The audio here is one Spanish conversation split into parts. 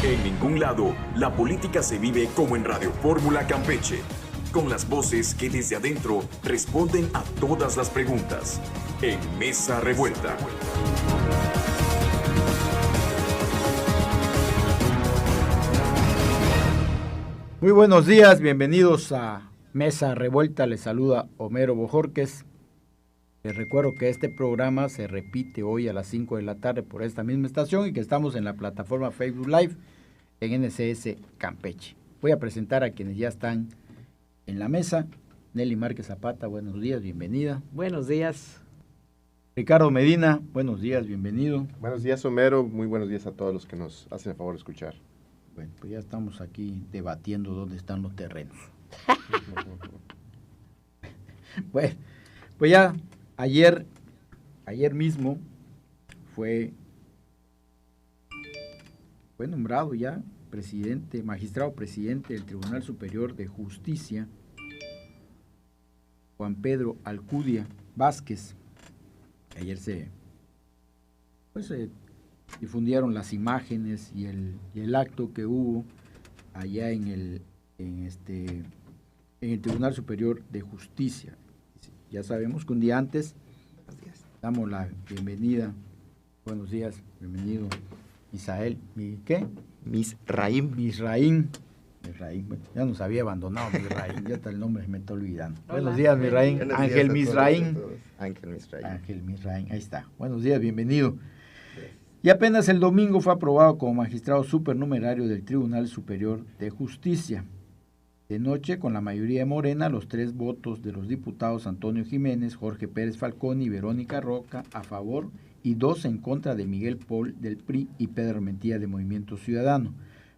En ningún lado, la política se vive como en Radio Fórmula Campeche, con las voces que desde adentro responden a todas las preguntas. En Mesa Revuelta. Muy buenos días, bienvenidos a Mesa Revuelta, les saluda Homero Bojorquez. Les recuerdo que este programa se repite hoy a las 5 de la tarde por esta misma estación y que estamos en la plataforma Facebook Live en NCS Campeche. Voy a presentar a quienes ya están en la mesa. Nelly Márquez Zapata, buenos días, bienvenida. Buenos días. Ricardo Medina, buenos días, bienvenido. Buenos días, Homero, muy buenos días a todos los que nos hacen el favor de escuchar. Bueno, pues ya estamos aquí debatiendo dónde están los terrenos. Bueno, pues ya ayer mismo fue nombrado ya magistrado presidente del Tribunal Superior de Justicia, Juan Pedro Alcudia Vázquez. Ayer se difundieron las imágenes y el acto que hubo allá en el Tribunal Superior de Justicia. Ya sabemos que un día antes damos la bienvenida. Buenos días, bienvenido Misael. Misraim. Bueno, ya nos había abandonado Misraim, ya hasta el nombre me está olvidando. Hola. Buenos días, Misraim. Ángel Misraim. Ángel Misraim, ahí está. Buenos días, bienvenido. Y apenas el domingo fue aprobado como magistrado supernumerario del Tribunal Superior de Justicia. De noche, con la mayoría de Morena, los 3 votos de los diputados Antonio Jiménez, Jorge Pérez Falcón y Verónica Roca a favor y 2 en contra de Miguel Paul del PRI y Pedro Armentía de Movimiento Ciudadano.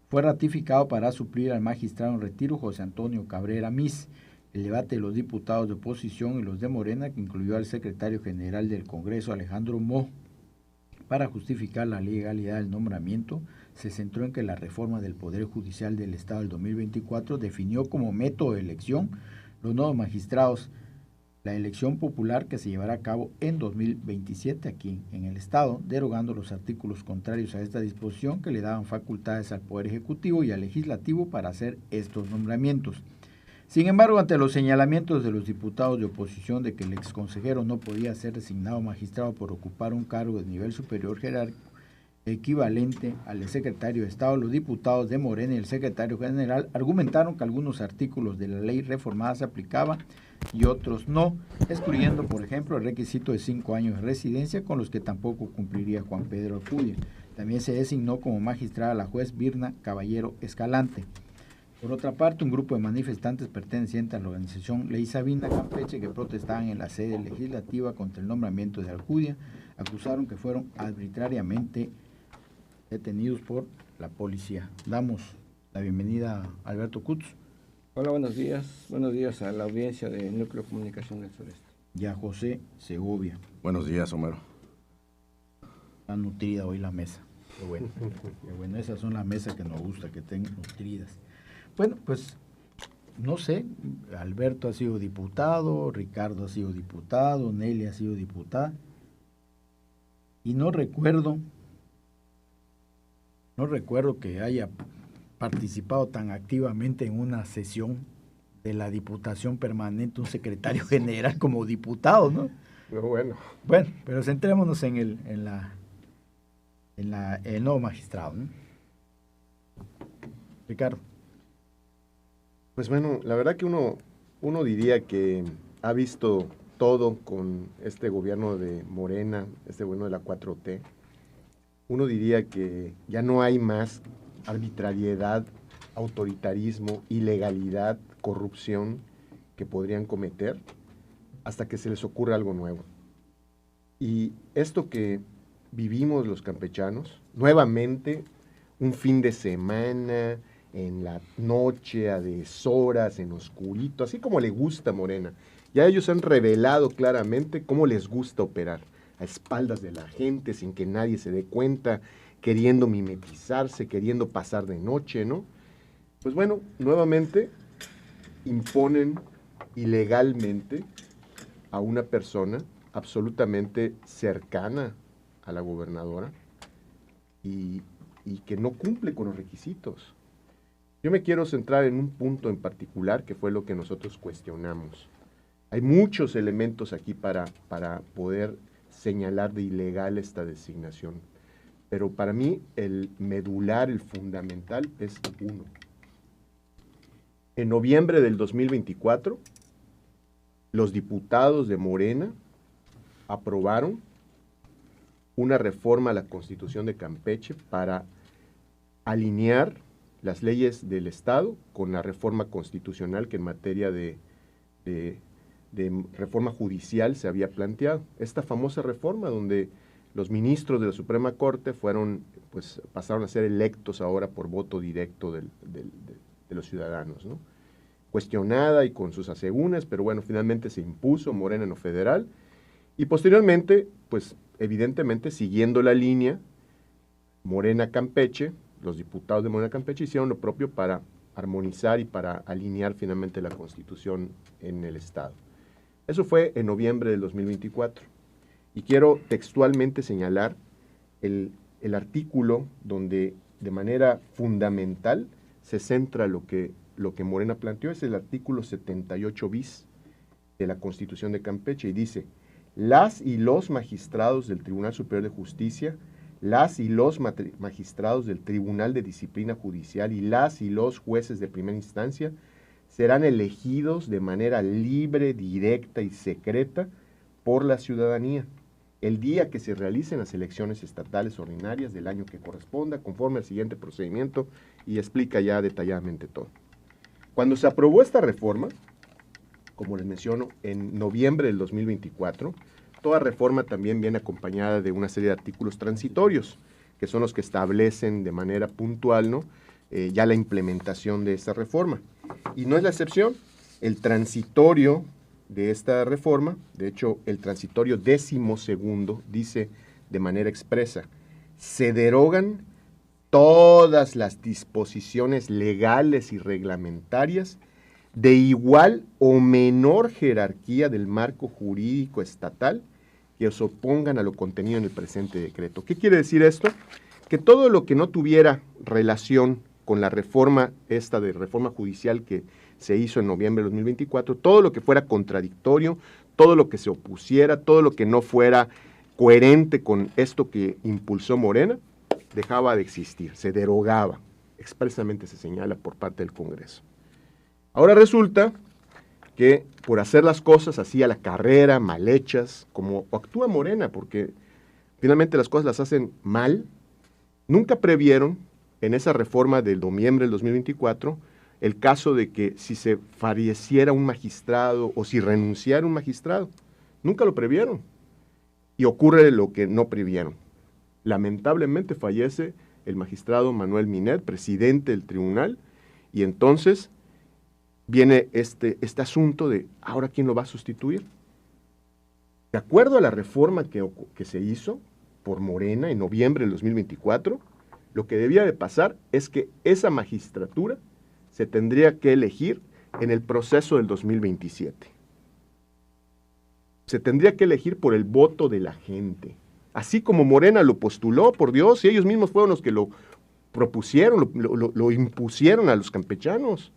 Fue ratificado para suplir al magistrado en retiro José Antonio Cabrera Mis. El debate de los diputados de oposición y los de Morena, que incluyó al secretario general del Congreso, Alejandro Mo, para justificar la legalidad del nombramiento, se centró en que la reforma del Poder Judicial del Estado del 2024 definió como método de elección los nuevos magistrados, la elección popular que se llevará a cabo en 2027 aquí en el Estado, derogando los artículos contrarios a esta disposición que le daban facultades al Poder Ejecutivo y al Legislativo para hacer estos nombramientos. Sin embargo, ante los señalamientos de los diputados de oposición de que el exconsejero no podía ser designado magistrado por ocupar un cargo de nivel superior jerárquico equivalente al de secretario de Estado, los diputados de Morena y el secretario general argumentaron que algunos artículos de la ley reformada se aplicaban y otros no, excluyendo, por ejemplo, el requisito de 5 años de residencia, con los que tampoco cumpliría Juan Pedro Alcudia. También se designó como magistrada a la juez Birna Caballero Escalante. Por otra parte, un grupo de manifestantes pertenecientes a la organización Ley Sabina Campeche, que protestaban en la sede legislativa contra el nombramiento de Alcudia, acusaron que fueron arbitrariamente detenidos por la policía. Damos la bienvenida a Alberto Cutz. Hola, buenos días a la audiencia de Núcleo de Comunicación del Sureste. Y a José Segovia. Buenos días, Homero. Está nutrida hoy la mesa. Qué bueno, esas son las mesas que nos gusta, que estén nutridas. Bueno, pues, no sé, Alberto ha sido diputado, Ricardo ha sido diputado, Nelly ha sido diputada, y no recuerdo que haya participado tan activamente en una sesión de la Diputación Permanente un secretario general como diputado, ¿no? Bueno, pero centrémonos en el nuevo magistrado, ¿no? Ricardo. pues bueno, la verdad que uno diría que ha visto todo con este gobierno de Morena, este gobierno de la 4T. Uno diría que ya no hay más arbitrariedad, autoritarismo, ilegalidad, corrupción que podrían cometer hasta que se les ocurra algo nuevo. Y esto que vivimos los campechanos, nuevamente, un fin de semana, en la noche, a deshoras, en oscurito, así como le gusta a Morena. Ya ellos han revelado claramente cómo les gusta operar, a espaldas de la gente, sin que nadie se dé cuenta, queriendo mimetizarse, queriendo pasar de noche, ¿no? Pues bueno, nuevamente imponen ilegalmente a una persona absolutamente cercana a la gobernadora y y que no cumple con los requisitos. Yo me quiero centrar en un punto en particular que fue lo que nosotros cuestionamos. Hay muchos elementos aquí para poder señalar de ilegal esta designación, pero para mí el medular, el fundamental es uno. En noviembre del 2024, los diputados de Morena aprobaron una reforma a la Constitución de Campeche para alinear las leyes del Estado con la reforma constitucional que en materia de reforma judicial se había planteado. Esta famosa reforma donde los ministros de la Suprema Corte pasaron a ser electos ahora por voto directo de los ciudadanos, ¿no? Cuestionada y con sus asegúnes, pero bueno, finalmente se impuso Morena en lo federal y posteriormente, pues evidentemente siguiendo la línea, Morena Campeche, los diputados de Morena Campeche hicieron lo propio para armonizar y para alinear finalmente la Constitución en el Estado. Eso fue en noviembre del 2024. Y quiero textualmente señalar el artículo donde de manera fundamental se centra lo que Morena planteó, es el artículo 78 bis de la Constitución de Campeche y dice: las y los magistrados del Tribunal Superior de Justicia, las y los magistrados del Tribunal de Disciplina Judicial y las y los jueces de primera instancia serán elegidos de manera libre, directa y secreta por la ciudadanía el día que se realicen las elecciones estatales ordinarias del año que corresponda, conforme al siguiente procedimiento, y explica ya detalladamente todo. Cuando se aprobó esta reforma, como les menciono, en noviembre del 2024, toda reforma también viene acompañada de una serie de artículos transitorios, que son los que establecen de manera puntual, ¿no?, ya la implementación de esta reforma. Y no es la excepción. El transitorio de esta reforma, de hecho, el transitorio 12º dice de manera expresa: se derogan todas las disposiciones legales y reglamentarias de igual o menor jerarquía del marco jurídico estatal que se opongan a lo contenido en el presente decreto. ¿Qué quiere decir esto? Que todo lo que no tuviera relación con la reforma de reforma judicial que se hizo en noviembre de 2024, todo lo que fuera contradictorio, todo lo que se opusiera, todo lo que no fuera coherente con esto que impulsó Morena, dejaba de existir, se derogaba, expresamente se señala por parte del Congreso. Ahora resulta que por hacer las cosas así a la carrera, mal hechas, como actúa Morena, porque finalmente las cosas las hacen mal, nunca previeron en esa reforma del noviembre del 2024 el caso de que si se falleciera un magistrado o si renunciara un magistrado. Nunca lo previeron. Y ocurre lo que no previeron. Lamentablemente fallece el magistrado Manuel Minet, presidente del tribunal, y entonces viene este asunto de ¿ahora quién lo va a sustituir? De acuerdo a la reforma que se hizo por Morena en noviembre del 2024, lo que debía de pasar es que esa magistratura se tendría que elegir en el proceso del 2027. Se tendría que elegir por el voto de la gente. Así como Morena lo postuló, por Dios, y ellos mismos fueron los que lo propusieron, lo impusieron a los campechanos.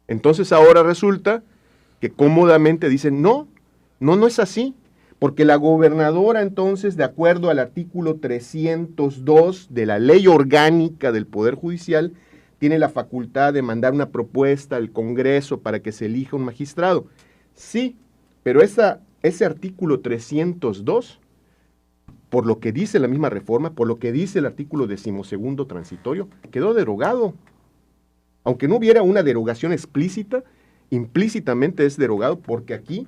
Entonces ahora resulta que cómodamente dicen, no es así, porque la gobernadora entonces, de acuerdo al artículo 302 de la Ley Orgánica del Poder Judicial, tiene la facultad de mandar una propuesta al Congreso para que se elija un magistrado. Sí, pero ese artículo 302, por lo que dice la misma reforma, por lo que dice el artículo 12º transitorio, quedó derogado. Aunque no hubiera una derogación explícita, implícitamente es derogado porque aquí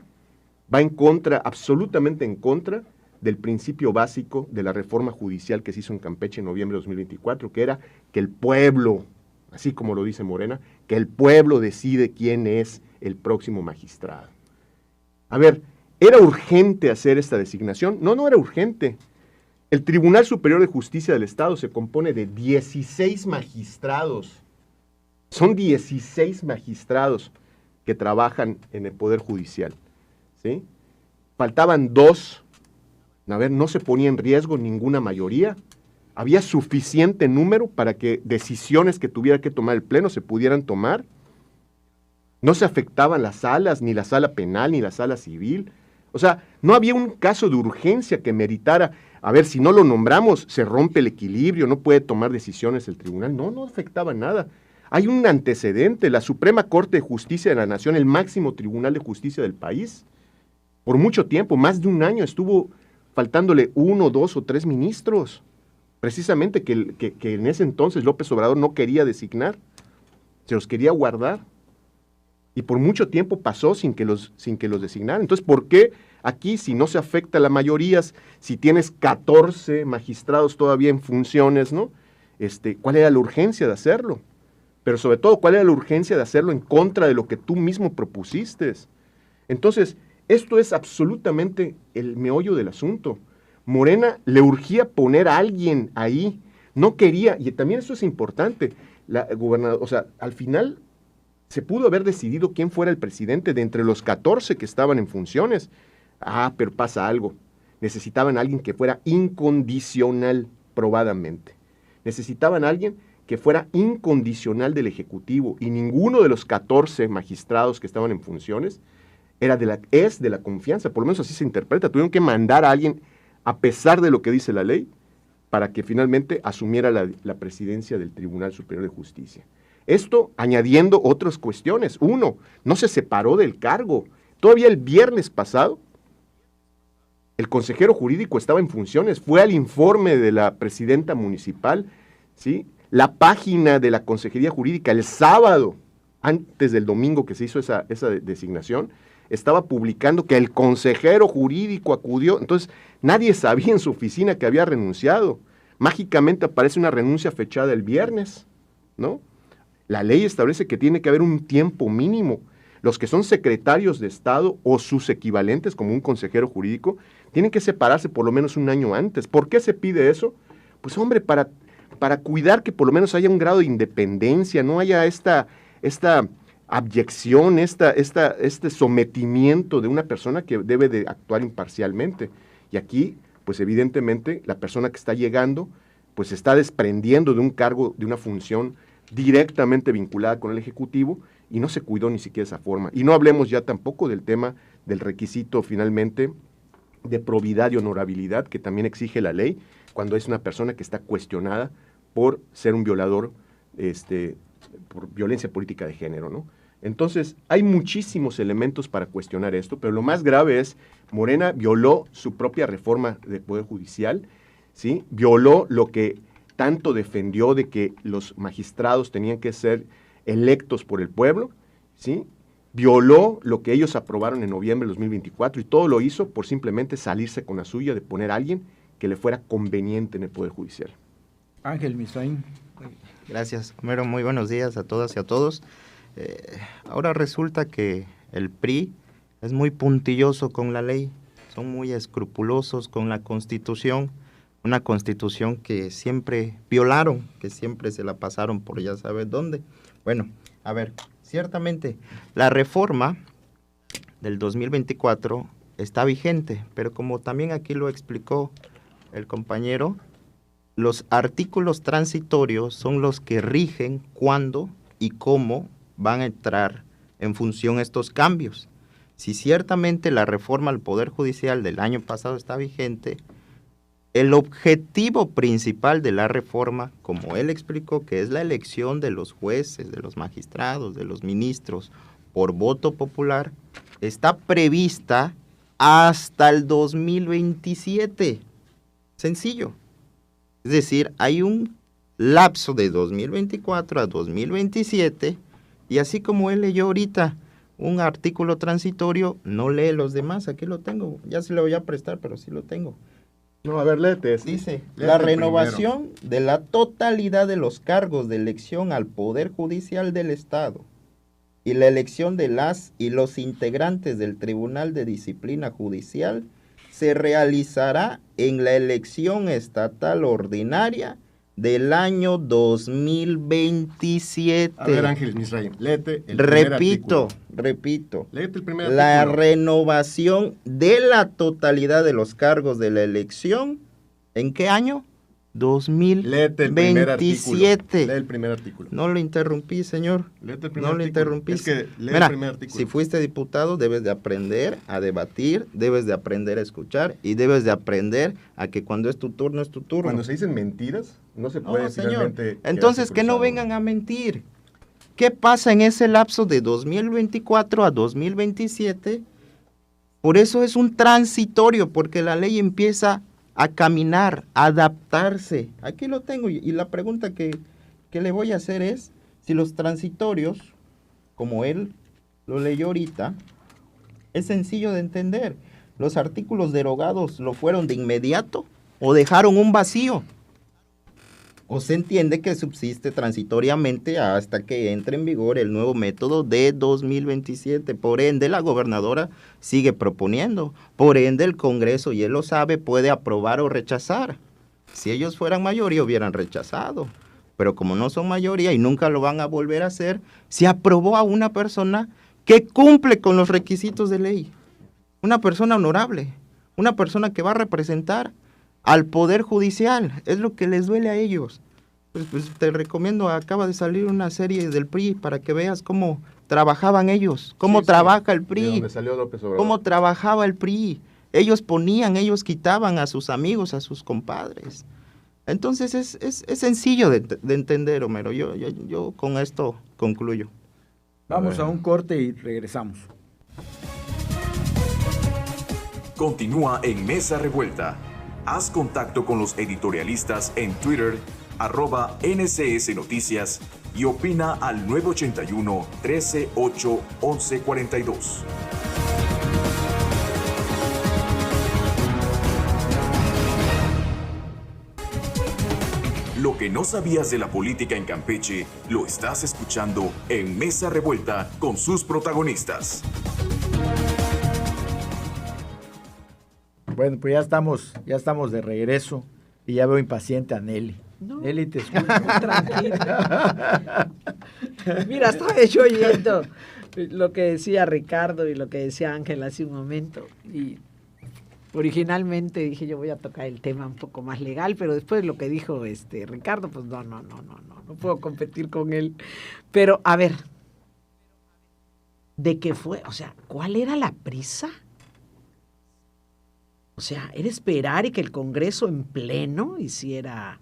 va en contra, absolutamente en contra, del principio básico de la reforma judicial que se hizo en Campeche en noviembre de 2024, que era que el pueblo, así como lo dice Morena, que el pueblo decide quién es el próximo magistrado. A ver, ¿era urgente hacer esta designación? No era urgente. El Tribunal Superior de Justicia del Estado se compone de 16 magistrados. Son 16 magistrados que trabajan en el Poder Judicial, ¿sí? Faltaban 2. A ver, no se ponía en riesgo ninguna mayoría. había suficiente número para que decisiones que tuviera que tomar el Pleno se pudieran tomar. No se afectaban las salas, ni la sala penal, ni la sala civil. O sea, no había un caso de urgencia que meritara, a ver, si no lo nombramos, se rompe el equilibrio, no puede tomar decisiones el tribunal. No afectaba nada. Hay un antecedente, la Suprema Corte de Justicia de la Nación, el máximo tribunal de justicia del país, por mucho tiempo, más de un año, estuvo faltándole 1, 2 o 3 ministros, precisamente que en ese entonces López Obrador no quería designar, se los quería guardar, y por mucho tiempo pasó sin que los designaran. Entonces, ¿por qué aquí, si no se afecta a la mayoría, si tienes 14 magistrados todavía en funciones, ¿no? ¿Cuál era la urgencia de hacerlo? Pero sobre todo, ¿cuál era la urgencia de hacerlo en contra de lo que tú mismo propusiste? Entonces, esto es absolutamente el meollo del asunto. Morena le urgía poner a alguien ahí, no quería, y también eso es importante, al final se pudo haber decidido quién fuera el presidente de entre los 14 que estaban en funciones. Pero pasa algo, necesitaban a alguien que fuera incondicional, probadamente. Necesitaban a alguien que fuera incondicional del Ejecutivo, y ninguno de los 14 magistrados que estaban en funciones es de la confianza, por lo menos así se interpreta. Tuvieron que mandar a alguien, a pesar de lo que dice la ley, para que finalmente asumiera la presidencia del Tribunal Superior de Justicia. Esto añadiendo otras cuestiones. Uno, no se separó del cargo. Todavía el viernes pasado, el consejero jurídico estaba en funciones, fue al informe de la presidenta municipal, ¿sí? La página de la Consejería Jurídica el sábado, antes del domingo que se hizo esa designación, estaba publicando que el consejero jurídico acudió. Entonces, nadie sabía en su oficina que había renunciado. Mágicamente aparece una renuncia fechada el viernes, ¿no? La ley establece que tiene que haber un tiempo mínimo. Los que son secretarios de Estado o sus equivalentes, como un consejero jurídico, tienen que separarse por lo menos un año antes. ¿Por qué se pide eso? Pues hombre, para cuidar que por lo menos haya un grado de independencia, no haya esta abyección, este sometimiento de una persona que debe de actuar imparcialmente. Y aquí, pues evidentemente, la persona que está llegando, pues se está desprendiendo de un cargo, de una función directamente vinculada con el Ejecutivo, y no se cuidó ni siquiera esa forma. Y no hablemos ya tampoco del tema del requisito finalmente de probidad y honorabilidad que también exige la ley cuando es una persona que está cuestionada por ser un violador, por violencia política de género, ¿no? Entonces, hay muchísimos elementos para cuestionar esto, pero lo más grave es, Morena violó su propia reforma del Poder Judicial, ¿sí? Violó lo que tanto defendió de que los magistrados tenían que ser electos por el pueblo, ¿sí? Violó lo que ellos aprobaron en noviembre de 2024, y todo lo hizo por simplemente salirse con la suya de poner a alguien que le fuera conveniente en el Poder Judicial. Ángel Misraín. Gracias, Homero. Muy buenos días a todas y a todos. Ahora resulta que el PRI es muy puntilloso con la ley, son muy escrupulosos con la Constitución, una Constitución que siempre violaron, que siempre se la pasaron por ya sabes dónde. Bueno, a ver, ciertamente la reforma del 2024 está vigente, pero como también aquí lo explicó el compañero, los artículos transitorios son los que rigen cuándo y cómo van a entrar en función estos cambios. Si ciertamente la reforma al Poder Judicial del año pasado está vigente, el objetivo principal de la reforma, como él explicó, que es la elección de los jueces, de los magistrados, de los ministros por voto popular, está prevista hasta el 2027. Sencillo. Es decir, hay un lapso de 2024 a 2027, y así como él leyó ahorita un artículo transitorio, no lee los demás. Aquí lo tengo, ya se lo voy a prestar, pero sí lo tengo. No, a ver, léete. Dice, la renovación de la totalidad de los cargos de elección al Poder Judicial del Estado y la elección de las y los integrantes del Tribunal de Disciplina Judicial se realizará en la elección estatal ordinaria del año 2027. A ver, Ángel Misraín, léete el Repito, léete el primer la artículo. renovación de la totalidad de los cargos de la elección, ¿en qué año? 2027. Lee el primer artículo. No lo interrumpí, señor. Léete el No lo interrumpí. Es que lee Mira, el primer artículo. si fuiste diputado, debes de aprender a debatir, debes de aprender a escuchar y debes de aprender a que cuando es tu turno, es tu turno. Cuando se dicen mentiras, no se puede No, señor. finalmente... Entonces, que no vengan a mentir. ¿Qué pasa en ese lapso de 2024 a 2027? Por eso es un transitorio, porque la ley empieza a caminar, a adaptarse. Aquí lo tengo, y la pregunta que le voy a hacer es, si los transitorios, como él lo leyó ahorita, es sencillo de entender. ¿Los artículos derogados lo fueron de inmediato o dejaron un vacío? O se entiende que subsiste transitoriamente hasta que entre en vigor el nuevo método de 2027. Por ende, la gobernadora sigue proponiendo. Por ende, el Congreso, y él lo sabe, puede aprobar o rechazar. Si ellos fueran mayoría, hubieran rechazado. Pero como no son mayoría y nunca lo van a volver a hacer, se aprobó a una persona que cumple con los requisitos de ley. Una persona honorable, una persona que va a representar al Poder Judicial, es lo que les duele a ellos. Pues te recomiendo, acaba de salir una serie del PRI para que veas cómo trabajaban ellos, cómo trabaja el PRI, de donde salió López Obrador. Cómo trabajaba el PRI. Ellos ponían, ellos quitaban a sus amigos, a sus compadres. Entonces es sencillo de entender, Homero. Yo con esto concluyo. Vamos a un corte y regresamos. Continúa en Mesa Revuelta. Haz contacto con los editorialistas en Twitter, @NCS Noticias, y opina al 981-13-8-1142. Lo que no sabías de la política en Campeche, lo estás escuchando en Mesa Revuelta con sus protagonistas. Bueno, pues ya estamos de regreso y ya veo impaciente a Nelly. No. Nelly, te escucho. Tranquila. Mira, estaba yo oyendo lo que decía Ricardo y lo que decía Ángel hace un momento. Y originalmente dije yo voy a tocar el tema un poco más legal, pero después lo que dijo Ricardo, pues no puedo competir con él. Pero a ver, ¿de qué fue? O sea, ¿cuál era la prisa? O sea, era esperar y que el Congreso en pleno hiciera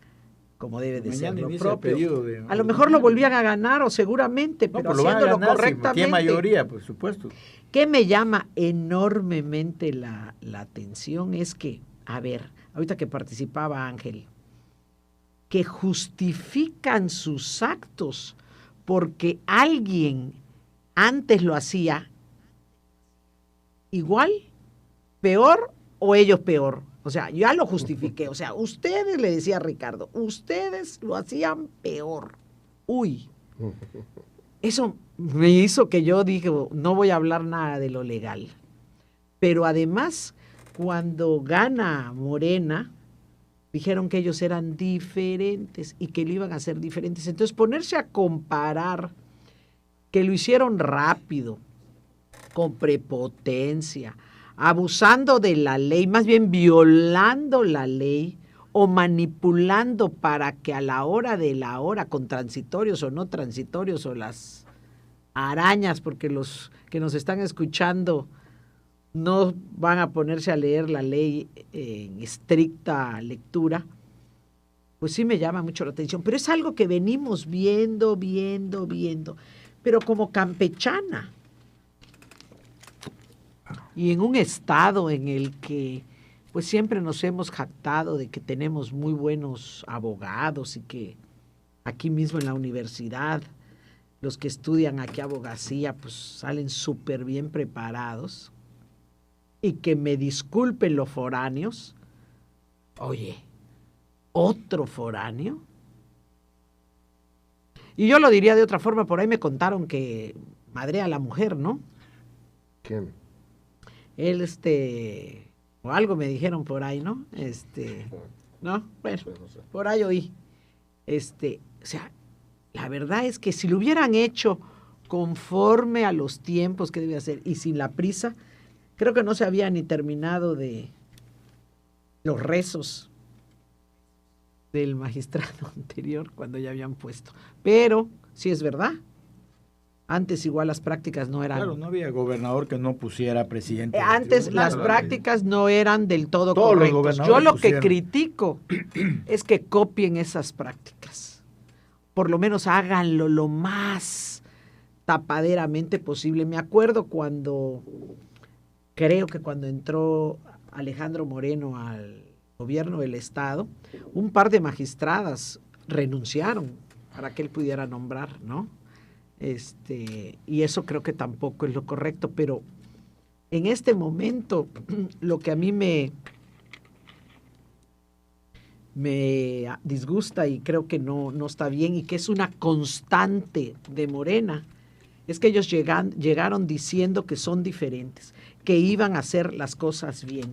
como debe de ser lo propio. A lo mejor lo volvían a ganar o seguramente, pero pues haciéndolo correctamente. Tiene mayoría, por supuesto. ¿Qué me llama enormemente la atención? Es que, a ver, ahorita que participaba Ángel, que justifican sus actos porque alguien antes lo hacía igual, peor o ellos peor. O sea, ya lo justifiqué. O sea, ustedes, le decía a Ricardo, ustedes lo hacían peor. Uy. Eso me hizo que yo dije, no voy a hablar nada de lo legal. Pero además, cuando gana Morena, dijeron que ellos eran diferentes y que lo iban a hacer diferentes. Entonces, ponerse a comparar que lo hicieron rápido, con prepotencia, abusando de la ley, más bien violando la ley o manipulando para que a la hora de la hora, con transitorios o no transitorios, o las arañas, porque los que nos están escuchando no van a ponerse a leer la ley en estricta lectura, pues sí me llama mucho la atención. Pero es algo que venimos viendo, pero como campechana. Y en un estado en el que pues siempre nos hemos jactado de que tenemos muy buenos abogados y que aquí mismo en la universidad los que estudian aquí abogacía pues salen súper bien preparados, y que me disculpen los foráneos, oye, ¿otro foráneo? Y yo lo diría de otra forma, por ahí me contaron que madrea a la mujer, ¿no? ¿Quién? Él, o algo me dijeron por ahí, ¿no? ¿No? Bueno, por ahí oí. O sea, la verdad es que si lo hubieran hecho conforme a los tiempos que debe hacer y sin la prisa, creo que no se había ni terminado de los rezos del magistrado anterior cuando ya habían puesto. Pero sí es verdad. Antes igual las prácticas no eran... Claro, no había gobernador que no pusiera presidente. Antes las prácticas no eran del todo Todos los correctas. gobernadores Yo lo pusieron. que critico es que copien esas prácticas. Por lo menos háganlo lo más tapaderamente posible. Me acuerdo creo que cuando entró Alejandro Moreno al gobierno del Estado, un par de magistradas renunciaron para que él pudiera nombrar, ¿no? Y eso creo que tampoco es lo correcto, pero en este momento lo que a mí me disgusta y creo que no está bien y que es una constante de Morena, es que ellos llegaron diciendo que son diferentes, que iban a hacer las cosas bien.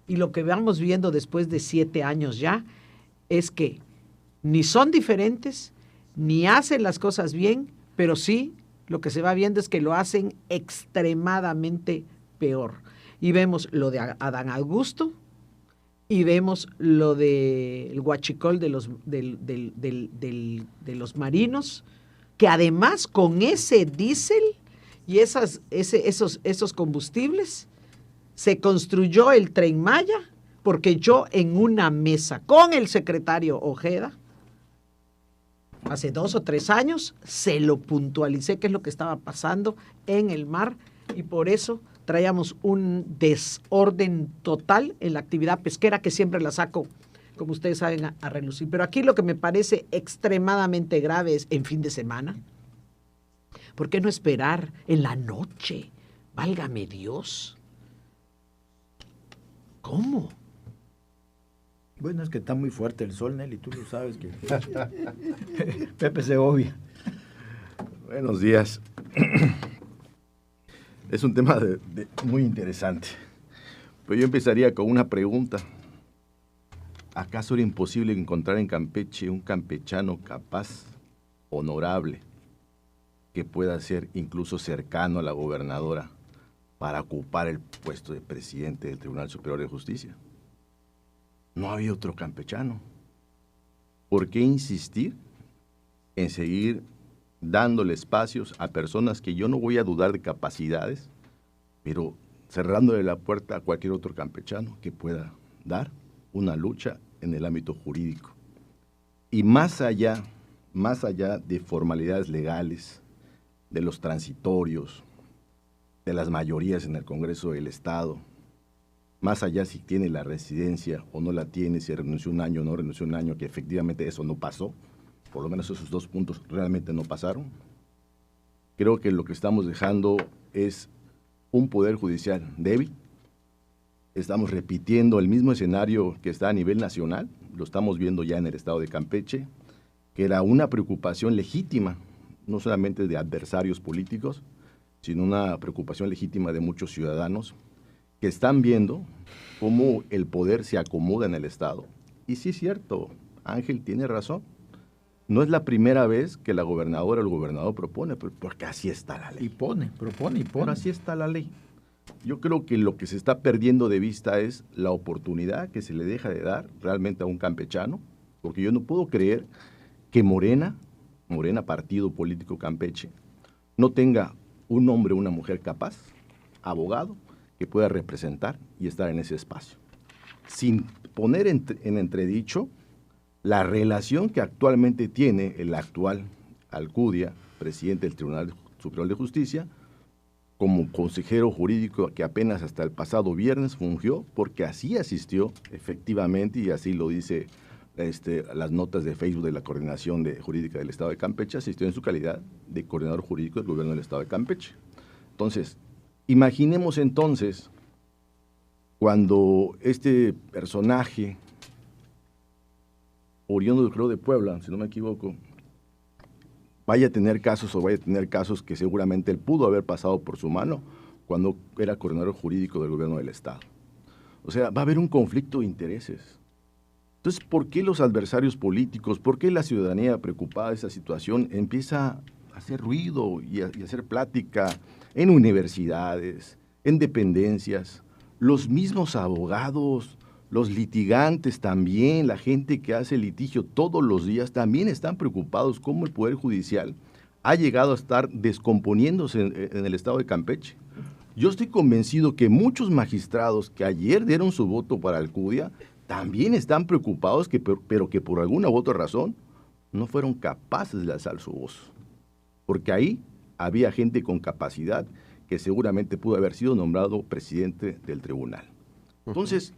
Y lo que vamos viendo después de 7 años ya es que ni son diferentes, ni hacen las cosas bien, pero sí lo que se va viendo es que lo hacen extremadamente peor. Y vemos lo de Adán Augusto y vemos lo del huachicol de los marinos, que además con ese diésel y esos combustibles se construyó el Tren Maya, porque yo en una mesa con el secretario Ojeda, hace 2 o 3 años, se lo puntualicé qué es lo que estaba pasando en el mar y por eso traíamos un desorden total en la actividad pesquera que siempre la saco, como ustedes saben, a relucir. Pero aquí lo que me parece extremadamente grave es en fin de semana. ¿Por qué no esperar en la noche? Válgame Dios. ¿Cómo? Bueno, es que está muy fuerte el sol, Nelly, tú lo sabes que Pepe Segovia. Buenos días. Es un tema muy interesante. Pero yo empezaría con una pregunta. ¿Acaso era imposible encontrar en Campeche un campechano capaz, honorable, que pueda ser incluso cercano a la gobernadora para ocupar el puesto de presidente del Tribunal Superior de Justicia? No había otro campechano. ¿Por qué insistir en seguir dándole espacios a personas que yo no voy a dudar de capacidades, pero cerrándole la puerta a cualquier otro campechano que pueda dar una lucha en el ámbito jurídico? Y más allá de formalidades legales, de los transitorios, de las mayorías en el Congreso del Estado, más allá si tiene la residencia o no la tiene, si renunció un año o no renunció un año, que efectivamente eso no pasó, por lo menos esos 2 puntos realmente no pasaron. Creo que lo que estamos dejando es un poder judicial débil. Estamos repitiendo el mismo escenario que está a nivel nacional, lo estamos viendo ya en el estado de Campeche, que era una preocupación legítima, no solamente de adversarios políticos, sino una preocupación legítima de muchos ciudadanos que están viendo cómo el poder se acomoda en el Estado. Y sí es cierto, Ángel tiene razón. No es la primera vez que la gobernadora o el gobernador propone, porque así está la ley. Y propone. Pero así está la ley. Yo creo que lo que se está perdiendo de vista es la oportunidad que se le deja de dar realmente a un campechano, porque yo no puedo creer que Morena, partido político Campeche, no tenga un hombre o una mujer capaz, abogado, que pueda representar y estar en ese espacio, sin poner en entredicho la relación que actualmente tiene el actual Alcudia, presidente del Tribunal Superior de Justicia, como consejero jurídico que apenas hasta el pasado viernes fungió, porque así asistió efectivamente, y así lo dice las notas de Facebook de la Coordinación Jurídica del Estado de Campeche, asistió en su calidad de coordinador jurídico del gobierno del Estado de Campeche. Entonces, imaginemos entonces cuando este personaje, oriundo creo de Puebla, si no me equivoco, vaya a tener casos que seguramente él pudo haber pasado por su mano cuando era coordinador jurídico del gobierno del Estado. O sea, va a haber un conflicto de intereses. Entonces, ¿por qué los adversarios políticos, por qué la ciudadanía preocupada de esa situación empieza a hacer ruido y a hacer plática en universidades, en dependencias? Los mismos abogados los litigantes también, la gente que hace litigio todos los días, también están preocupados cómo el Poder Judicial ha llegado a estar descomponiéndose en el estado de Campeche. Yo estoy convencido que muchos magistrados que ayer dieron su voto para Alcudia también están preocupados, pero que por alguna u otra razón no fueron capaces de alzar su voz. Porque ahí había gente con capacidad que seguramente pudo haber sido nombrado presidente del tribunal. Entonces,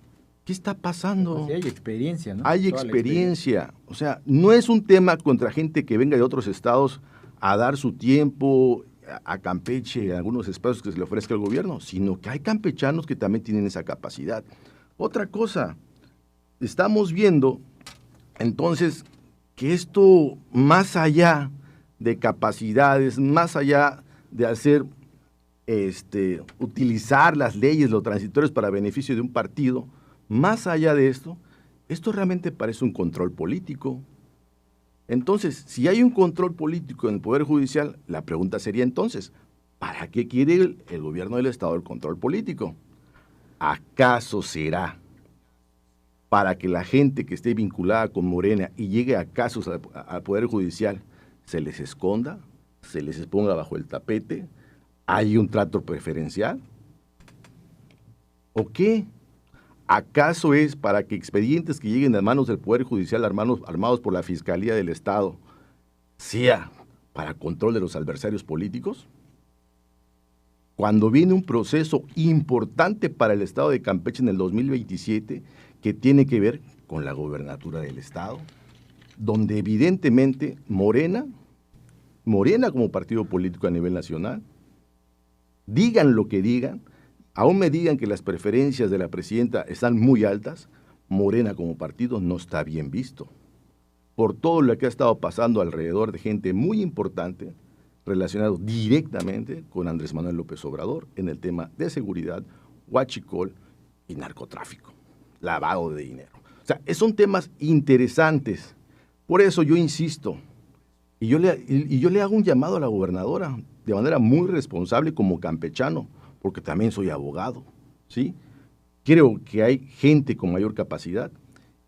¿qué está pasando? Sí, hay experiencia, ¿no? Hay experiencia. O sea, no es un tema contra gente que venga de otros estados a dar su tiempo a Campeche, a algunos espacios que se le ofrezca al gobierno, sino que hay campechanos que también tienen esa capacidad. Otra cosa, estamos viendo entonces que esto, más allá de capacidades, más allá de hacer, utilizar las leyes, los transitorios para beneficio de un partido, más allá de esto realmente parece un control político. Entonces, si hay un control político en el Poder Judicial, la pregunta sería entonces, ¿para qué quiere el gobierno del Estado el control político? ¿Acaso será para que la gente que esté vinculada con Morena y llegue a casos al Poder Judicial se les esconda, se les exponga bajo el tapete, hay un trato preferencial? ¿O qué? ¿Acaso es para que expedientes que lleguen a manos del Poder Judicial armados por la Fiscalía del Estado sea para control de los adversarios políticos? Cuando viene un proceso importante para el Estado de Campeche en el 2027 que tiene que ver con la gobernatura del Estado, donde evidentemente Morena como partido político a nivel nacional, digan lo que digan, aún me digan que las preferencias de la presidenta están muy altas, Morena como partido no está bien visto. Por todo lo que ha estado pasando alrededor de gente muy importante relacionado directamente con Andrés Manuel López Obrador en el tema de seguridad, huachicol y narcotráfico, lavado de dinero. O sea, son temas interesantes. Por eso yo insisto, y yo le hago un llamado a la gobernadora de manera muy responsable como campechano, porque también soy abogado, ¿sí? Creo que hay gente con mayor capacidad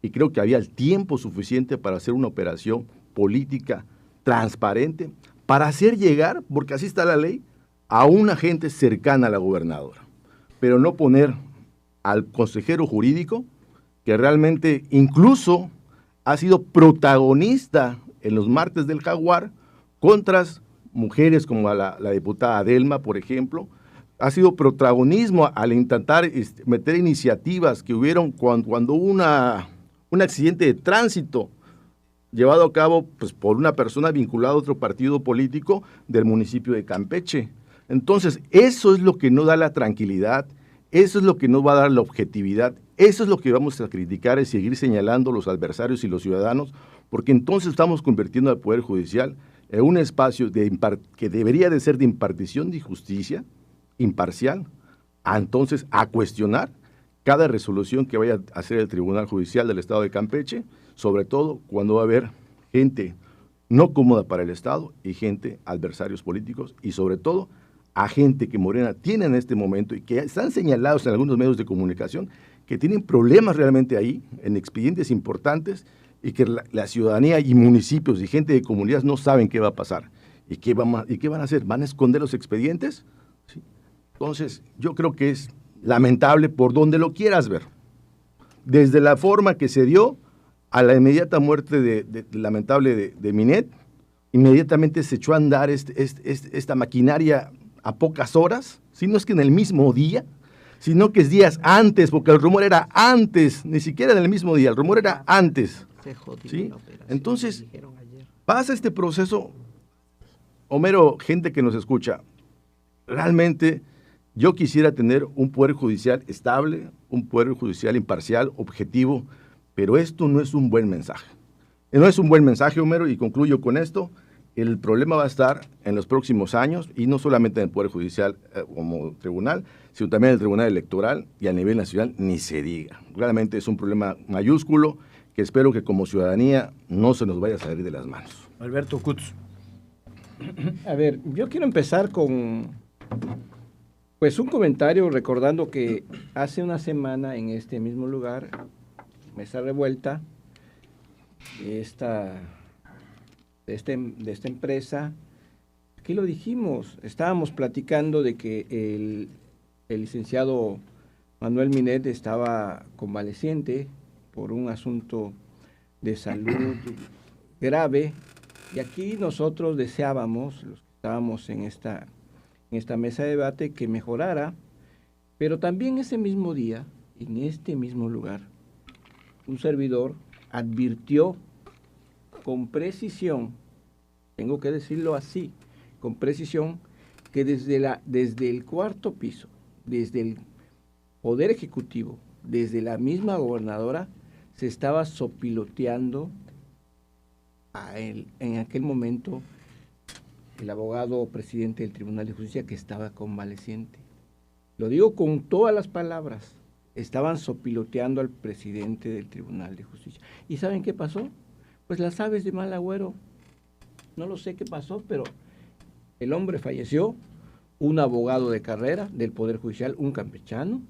y creo que había el tiempo suficiente para hacer una operación política transparente, para hacer llegar, porque así está la ley, a una gente cercana a la gobernadora, pero no poner al consejero jurídico, que realmente incluso ha sido protagonista en los martes del Jaguar, contra mujeres como la diputada Adelma, por ejemplo, ha sido protagonismo al intentar meter iniciativas que hubieron cuando hubo un accidente de tránsito llevado a cabo pues, por una persona vinculada a otro partido político del municipio de Campeche. Entonces, eso es lo que no da la tranquilidad, eso es lo que no va a dar la objetividad, eso es lo que vamos a criticar y seguir señalando los adversarios y los ciudadanos, porque entonces estamos convirtiendo al Poder Judicial en un espacio que debería de ser de impartición de justicia, imparcial, entonces a cuestionar cada resolución que vaya a hacer el Tribunal Judicial del Estado de Campeche, sobre todo cuando va a haber gente no cómoda para el Estado y gente adversarios políticos y sobre todo a gente que Morena tiene en este momento y que están señalados en algunos medios de comunicación que tienen problemas realmente ahí, en expedientes importantes y que la ciudadanía y municipios y gente de comunidades no saben qué va a pasar. ¿Y qué van a hacer? ¿Van a esconder los expedientes? ¿Sí? Entonces, yo creo que es lamentable por donde lo quieras ver. Desde la forma que se dio a la inmediata muerte lamentable de Minet, inmediatamente se echó a andar esta maquinaria a pocas horas, si no es que en el mismo día, sino que es días antes, porque el rumor era antes, ni siquiera en el mismo día, el rumor era antes. ¿Sí? Entonces, pasa este proceso, Homero, gente que nos escucha, realmente yo quisiera tener un poder judicial estable, un poder judicial imparcial, objetivo, pero esto no es un buen mensaje. No es un buen mensaje, Homero, y concluyo con esto. El problema va a estar en los próximos años, y no solamente en el Poder Judicial como tribunal, sino también en el Tribunal Electoral y a nivel nacional, ni se diga. Realmente es un problema mayúsculo que espero que como ciudadanía no se nos vaya a salir de las manos. Alberto Kutz. A ver, yo quiero empezar con Pues un comentario recordando que hace una semana en este mismo lugar, Mesa Revuelta, de esta empresa, aquí lo dijimos, estábamos platicando de que el licenciado Manuel Minet estaba convaleciente por un asunto de salud grave, y aquí nosotros deseábamos, los que estábamos en esta mesa de debate, que mejorara, pero también ese mismo día, en este mismo lugar, un servidor advirtió con precisión, tengo que decirlo así, con precisión, que desde el cuarto piso, desde el Poder Ejecutivo, desde la misma gobernadora, se estaba sopiloteando en aquel momento el abogado presidente del Tribunal de Justicia, que estaba convaleciente. Lo digo con todas las palabras. Estaban sopiloteando al presidente del Tribunal de Justicia. ¿Y saben qué pasó? Pues las aves de mal agüero. No lo sé qué pasó, pero el hombre falleció, un abogado de carrera del Poder Judicial, un campechano.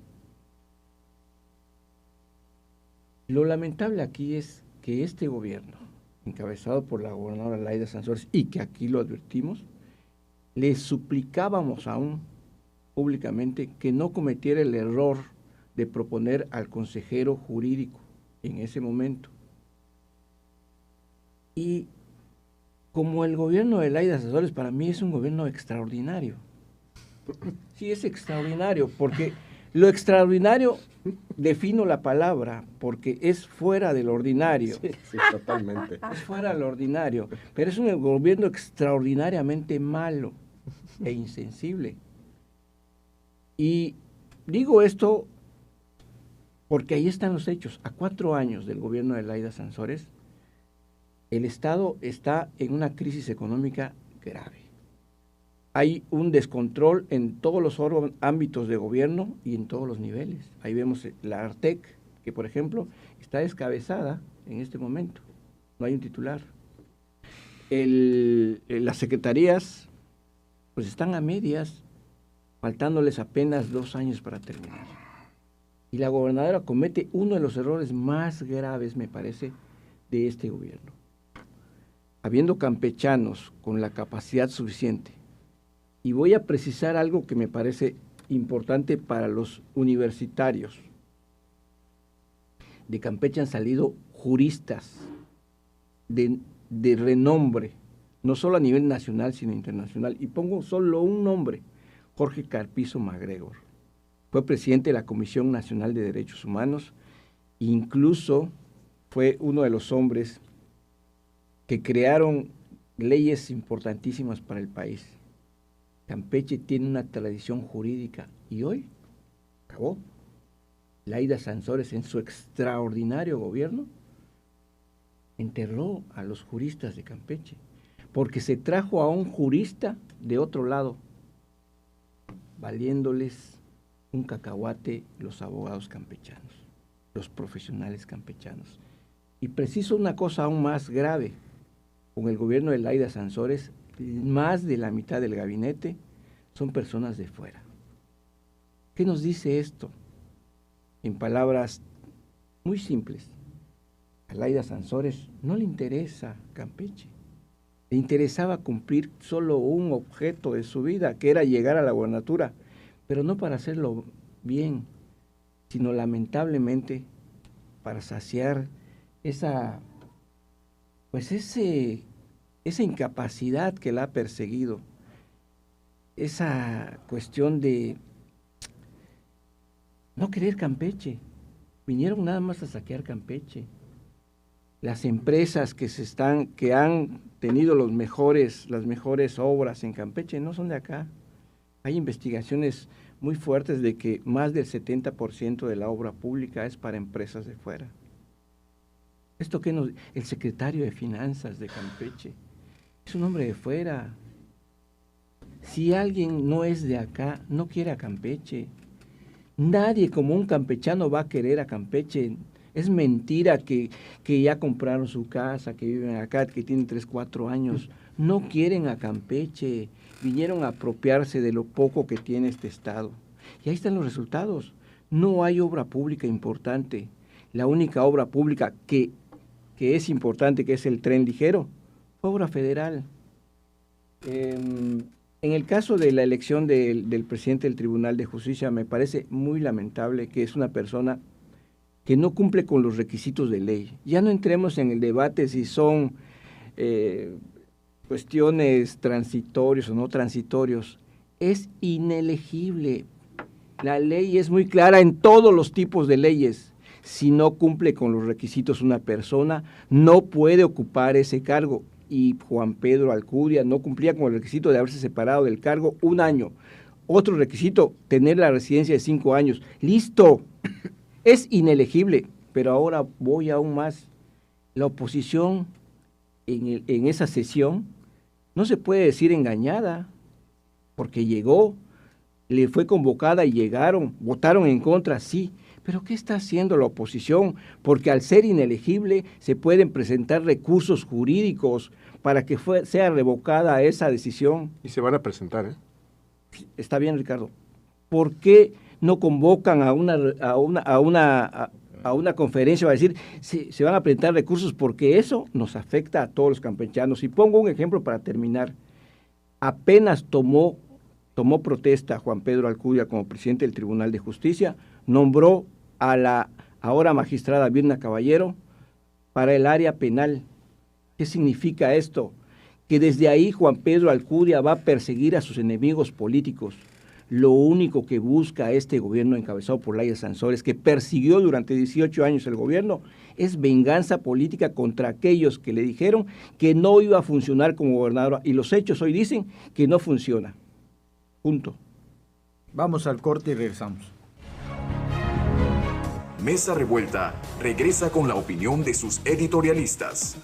Lo lamentable aquí es que este gobierno, encabezado por la gobernadora Laida Sansores, y que aquí lo advertimos, le suplicábamos aún públicamente que no cometiera el error de proponer al consejero jurídico en ese momento. Y como el gobierno de Laida Sansores para mí es un gobierno extraordinario. Sí, es extraordinario, porque lo extraordinario, defino la palabra, porque es fuera del ordinario. Sí, totalmente. Es fuera del ordinario, pero es un gobierno extraordinariamente malo e insensible. Y digo esto porque ahí están los hechos. A 4 años del gobierno de Laida Sansores, el Estado está en una crisis económica grave. Hay un descontrol en todos los ámbitos de gobierno y en todos los niveles. Ahí vemos la Artec, que por ejemplo está descabezada en este momento. No hay un titular. Las secretarías pues están a medias, faltándoles apenas 2 años para terminar. Y la gobernadora comete uno de los errores más graves, me parece, de este gobierno. Habiendo campechanos con la capacidad suficiente, y voy a precisar algo que me parece importante para los universitarios. De Campeche han salido juristas de renombre, no solo a nivel nacional, sino internacional. Y pongo solo un nombre, Jorge Carpizo MacGregor. Fue presidente de la Comisión Nacional de Derechos Humanos, e incluso fue uno de los hombres que crearon leyes importantísimas para el país. Campeche tiene una tradición jurídica y hoy acabó. Laida Sansores, en su extraordinario gobierno, enterró a los juristas de Campeche, porque se trajo a un jurista de otro lado, valiéndoles un cacahuate los abogados campechanos, los profesionales campechanos. Y preciso una cosa aún más grave, con el gobierno de Laida Sansores, más de la mitad del gabinete son personas de fuera. ¿Qué nos dice esto? En palabras muy simples, a Laida Sansores no le interesa Campeche. Le interesaba cumplir solo un objeto de su vida, que era llegar a la gobernatura, pero no para hacerlo bien, sino lamentablemente para saciar esa incapacidad que la ha perseguido, esa cuestión de no querer Campeche. Vinieron nada más a saquear Campeche. Las empresas que han tenido las mejores obras en Campeche no son de acá. Hay investigaciones muy fuertes de que más del 70% de la obra pública es para empresas de fuera. Esto que el secretario de Finanzas de Campeche es un hombre de fuera. Si alguien no es de acá, no quiere a Campeche. Nadie como un campechano va a querer a Campeche. Es mentira que ya compraron su casa, que viven acá, que tienen 3, 4 años. no quieren a Campeche, vinieron a apropiarse de lo poco que tiene este estado. Y ahí están los resultados. No hay obra pública importante. La única obra pública que es importante, que es el tren ligero, fue obra federal. En el caso de la elección del presidente del Tribunal de Justicia, me parece muy lamentable que es una persona que no cumple con los requisitos de ley. Ya no entremos en el debate si son cuestiones transitorios o no transitorios. Es inelegible. La ley es muy clara en todos los tipos de leyes. Si no cumple con los requisitos una persona, no puede ocupar ese cargo. Y Juan Pedro Alcudia no cumplía con el requisito de haberse separado del cargo 1 año. Otro requisito, tener la residencia de 5 años. ¡Listo! Es inelegible. Pero ahora voy aún más. La oposición en esa sesión no se puede decir engañada, porque llegó, le fue convocada y llegaron, votaron en contra, sí. Pero ¿qué está haciendo la oposición? Porque al ser inelegible se pueden presentar recursos jurídicos para que sea revocada esa decisión. Y se van a presentar, ¿eh? Está bien, Ricardo. ¿Por qué no convocan a una conferencia para decir se van a presentar recursos? Porque eso nos afecta a todos los campechanos. Y pongo un ejemplo para terminar. Apenas tomó protesta Juan Pedro Alcudia como presidente del Tribunal de Justicia, nombró a la ahora magistrada Virna Caballero para el área penal. ¿Qué significa esto? Que desde ahí Juan Pedro Alcudia va a perseguir a sus enemigos políticos. Lo único que busca este gobierno encabezado por Laia Sansores, que persiguió durante 18 años el gobierno, es venganza política contra aquellos que le dijeron que no iba a funcionar como gobernador. Y los hechos hoy dicen que no funciona. Punto. Vamos al corte y regresamos. Mesa Revuelta regresa con la opinión de sus editorialistas.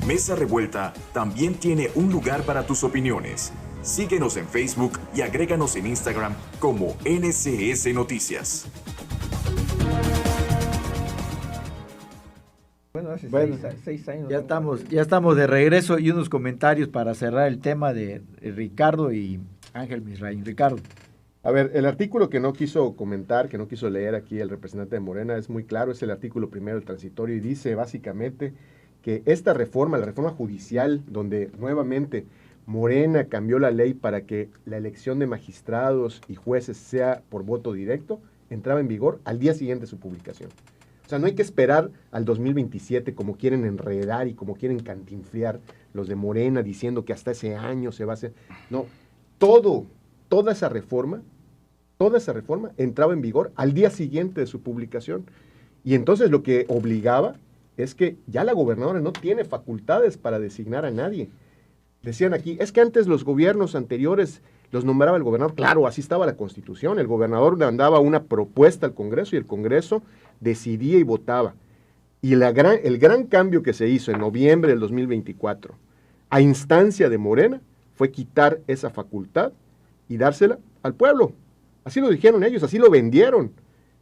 Mesa Revuelta también tiene un lugar para tus opiniones. Síguenos en Facebook y agréganos en Instagram como NCS Noticias. Bueno, hace Bueno, 6 años. Ya estamos de regreso y unos comentarios para cerrar el tema de Ricardo y Ángel Misraín. Ricardo. A ver, el artículo que no quiso comentar, que no quiso leer aquí el representante de Morena, es muy claro, es el artículo primero, el transitorio, y dice básicamente que esta reforma, la reforma judicial, donde nuevamente Morena cambió la ley para que la elección de magistrados y jueces sea por voto directo, entraba en vigor al día siguiente de su publicación. O sea, no hay que esperar al 2027 como quieren enredar y como quieren cantinflear los de Morena diciendo que hasta ese año se va a hacer. No, toda esa reforma entraba en vigor al día siguiente de su publicación. Y entonces lo que obligaba es que ya la gobernadora no tiene facultades para designar a nadie. Decían aquí, es que antes los gobiernos anteriores los nombraba el gobernador. Claro, así estaba la Constitución. El gobernador mandaba una propuesta al Congreso y el Congreso decidía y votaba. Y el gran cambio que se hizo en noviembre del 2024, a instancia de Morena, fue quitar esa facultad y dársela al pueblo. Así lo dijeron ellos, así lo vendieron,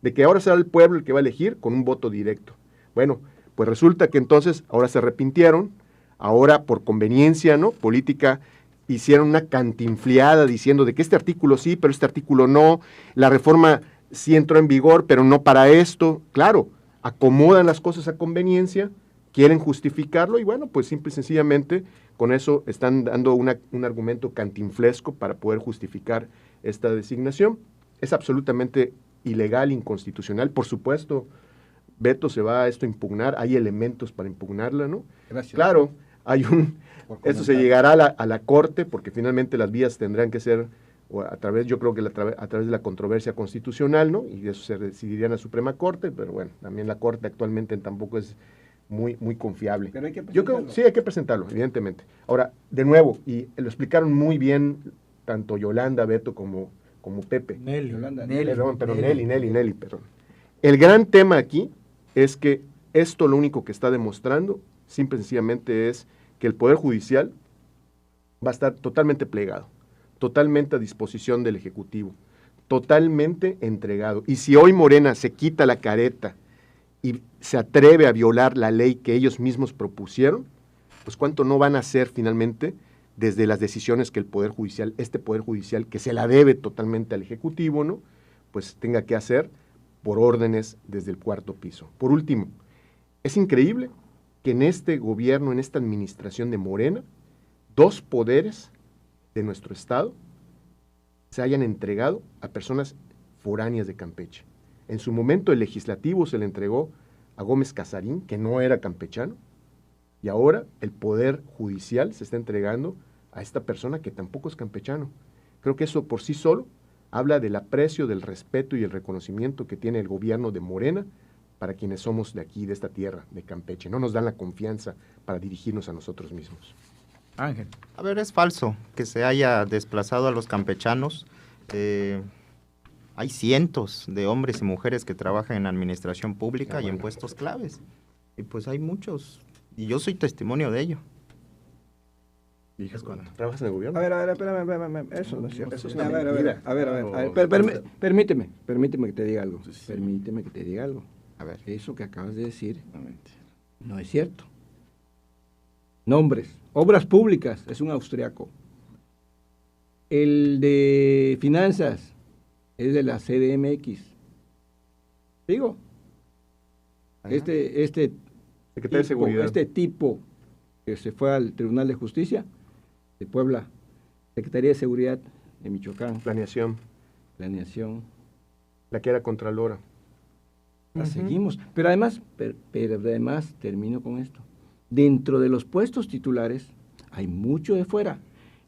de que ahora será el pueblo el que va a elegir con un voto directo. Bueno, pues resulta que entonces ahora se arrepintieron, ahora por conveniencia, ¿no?, política, hicieron una cantinfleada diciendo de que este artículo sí, pero este artículo no, la reforma sí entró en vigor, pero no para esto. Claro, acomodan las cosas a conveniencia, quieren justificarlo y bueno, pues simple y sencillamente con eso están dando un argumento cantinflesco para poder justificar esta designación. Es absolutamente ilegal, inconstitucional. Por supuesto, Beto, se va a esto a impugnar, hay elementos para impugnarla, ¿no? Gracias. Claro, esto se llegará a la Corte, porque finalmente las vías tendrán que ser yo creo que a través de la controversia constitucional, ¿no? Y eso se decidiría en la Suprema Corte, pero bueno, también la Corte actualmente tampoco es muy confiable. Pero hay que Yo creo, sí, hay que presentarlo, evidentemente. Ahora, de nuevo, y lo explicaron muy bien tanto Yolanda, Beto, como Pepe. Nelly. Nelly, perdón. El gran tema aquí es que esto lo único que está demostrando, simple y sencillamente, es que el Poder Judicial va a estar totalmente plegado, totalmente a disposición del Ejecutivo, totalmente entregado. Y si hoy Morena se quita la careta y se atreve a violar la ley que ellos mismos propusieron, pues cuánto no van a hacer finalmente desde las decisiones que el Poder Judicial, este Poder Judicial que se la debe totalmente al Ejecutivo, ¿no? Pues tenga que hacer por órdenes desde el cuarto piso. Por último, es increíble que en este gobierno, en esta administración de Morena, 2 poderes de nuestro estado se hayan entregado a personas foráneas de Campeche. En su momento el legislativo se le entregó a Gómez Casarín, que no era campechano, y ahora el Poder Judicial se está entregando a esta persona que tampoco es campechano. Creo que eso por sí solo habla del aprecio, del respeto y el reconocimiento que tiene el gobierno de Morena para quienes somos de aquí, de esta tierra, de Campeche. No nos dan la confianza para dirigirnos a nosotros mismos. Ángel. A ver, es falso que se haya desplazado a los campechanos. Hay cientos de hombres y mujeres que trabajan en administración pública y en puestos claves. Y pues hay muchos, y yo soy testimonio de ello. ¿Trabajas en el gobierno? A ver, espérame, eso no es cierto. Eso es a ver, permíteme que te diga algo. Permíteme que te diga algo. A ver. Eso que acabas de decir no es cierto. Nombres, obras públicas, es un austriaco. El de finanzas es de la CDMX. Digo, este Secretario de Seguridad. Este tipo que se fue al Tribunal de Justicia de Puebla, Secretaría de Seguridad de Michoacán. Planeación. La que era contralora. La seguimos. Pero además termino con esto. Dentro de los puestos titulares hay mucho de fuera,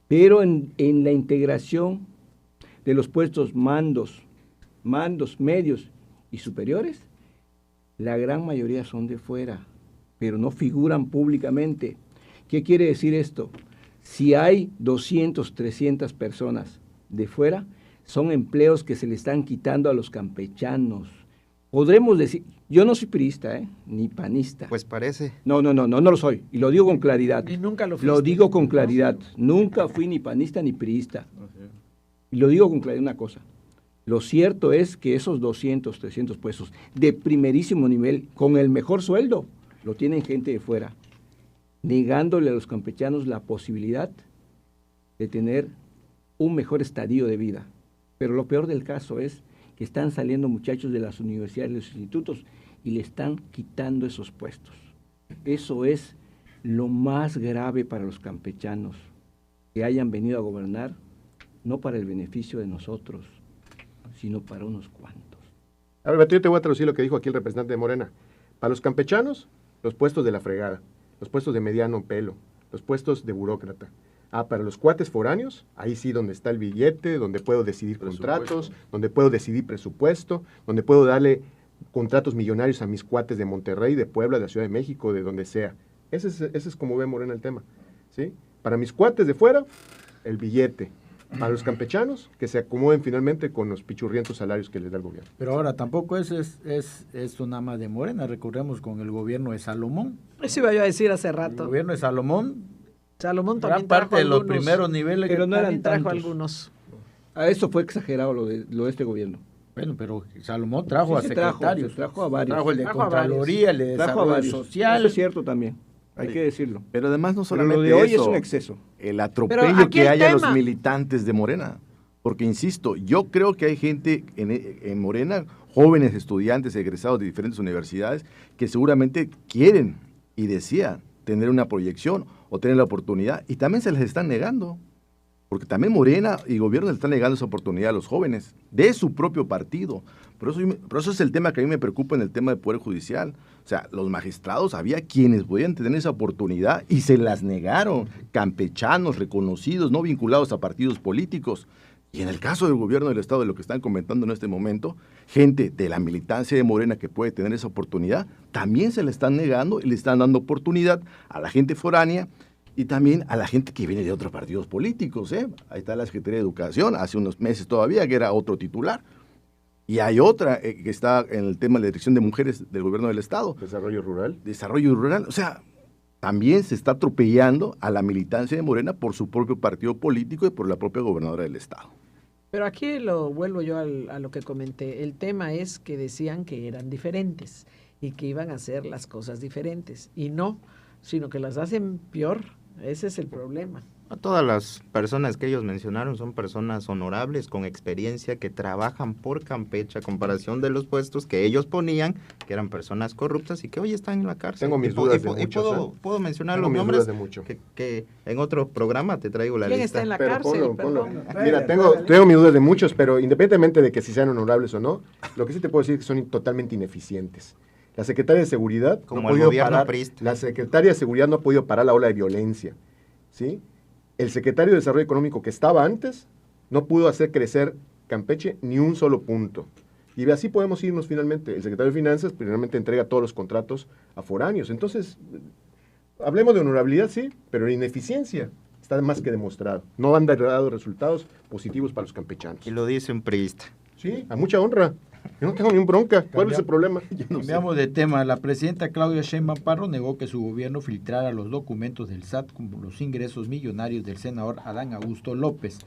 pero en la integración de los puestos mandos, medios y superiores, la gran mayoría son de fuera, pero no figuran públicamente. ¿Qué quiere decir esto? Si hay 200, 300 personas de fuera, son empleos que se le están quitando a los campechanos. Podremos decir, yo no soy priista, ni panista. Pues parece. No lo soy, y lo digo con claridad. Y nunca lo fuiste. Lo digo con claridad, nunca fui ni panista ni priista. Y lo digo con claridad una cosa, lo cierto es que esos 200, 300 puestos de primerísimo nivel, con el mejor sueldo, lo tienen gente de fuera, negándole a los campechanos la posibilidad de tener un mejor estadio de vida. Pero lo peor del caso es que están saliendo muchachos de las universidades y los institutos y le están quitando esos puestos. Eso es lo más grave para los campechanos, que hayan venido a gobernar, no para el beneficio de nosotros, sino para unos cuantos. A ver, yo te voy a traducir lo que dijo aquí el representante de Morena. Para los campechanos, los puestos de la fregada, los puestos de mediano pelo, los puestos de burócrata. Para los cuates foráneos, ahí sí donde está el billete, donde puedo decidir contratos, donde puedo decidir presupuesto, donde puedo darle contratos millonarios a mis cuates de Monterrey, de Puebla, de la Ciudad de México, de donde sea. Ese es como ve Morena el tema, ¿sí? Para mis cuates de fuera, el billete. Para los campechanos, que se acomoden finalmente con los pichurrientos salarios que les da el gobierno. Pero ahora, tampoco es nada más de Morena. Recordemos con el gobierno de Salomón. Eso iba yo a decir hace rato. El gobierno de Salomón también gran parte de los primeros niveles, pero no eran trajo tantos. Algunos. Eso fue exagerado lo de este gobierno. Bueno, pero Salomón trajo a secretarios. Trajo a varios. Trajo el de Contraloría, el de Desarrollo Social. Eso es cierto también. Hay que decirlo. Pero además no solamente lo de hoy eso, es un exceso. El atropello que hay a los militantes de Morena. Porque, insisto, yo creo que hay gente en Morena, jóvenes estudiantes egresados de diferentes universidades, que seguramente quieren y desean tener una proyección o tener la oportunidad, y también se les están negando. Porque también Morena y gobierno le están negando esa oportunidad a los jóvenes de su propio partido. Por eso es el tema que a mí me preocupa en el tema del Poder Judicial. O sea, los magistrados, había quienes podían tener esa oportunidad y se las negaron. Campechanos, reconocidos, no vinculados a partidos políticos. Y en el caso del gobierno del Estado, de lo que están comentando en este momento, gente de la militancia de Morena que puede tener esa oportunidad, también se le están negando y le están dando oportunidad a la gente foránea y también a la gente que viene de otros partidos políticos. Ahí está la Secretaría de Educación, hace unos meses todavía, que era otro titular. Y hay otra que está en el tema de la dirección de mujeres del gobierno del Estado. Desarrollo rural. Desarrollo rural. O sea, también se está atropellando a la militancia de Morena por su propio partido político y por la propia gobernadora del Estado. Pero aquí lo vuelvo yo a lo que comenté. El tema es que decían que eran diferentes. y que iban a hacer las cosas diferentes. Y no, sino que las hacen peor. Ese es el problema. Todas las personas que ellos mencionaron son personas honorables, con experiencia, que trabajan por Campeche, a comparación de los puestos que ellos ponían, que eran personas corruptas y que hoy están en la cárcel. Tengo mis dudas de muchos, puedo mencionar los nombres que en otro programa te traigo la lista. ¿Quién está en la cárcel? Ponlo. Mira, tengo mis dudas de muchos, pero independientemente de que si sean honorables o no, lo que sí te puedo decir es que son totalmente ineficientes. La secretaria de Seguridad como el gobierno priista. La secretaria de Seguridad no ha podido parar la ola de violencia, ¿sí? El secretario de Desarrollo Económico que estaba antes no pudo hacer crecer Campeche ni un solo punto. Y así podemos irnos finalmente. El secretario de Finanzas finalmente entrega todos los contratos a foráneos. Entonces, hablemos de honorabilidad, sí, pero la ineficiencia está más que demostrado. No han dado resultados positivos para los campechanos. Y lo dice un priista. Sí, a mucha honra. Yo no tengo ningún bronca. ¿Cuál es el problema? Cambiamos de tema. La presidenta Claudia Sheinbaum Parro negó que su gobierno filtrara los documentos del SAT como los ingresos millonarios del senador Adán Augusto López.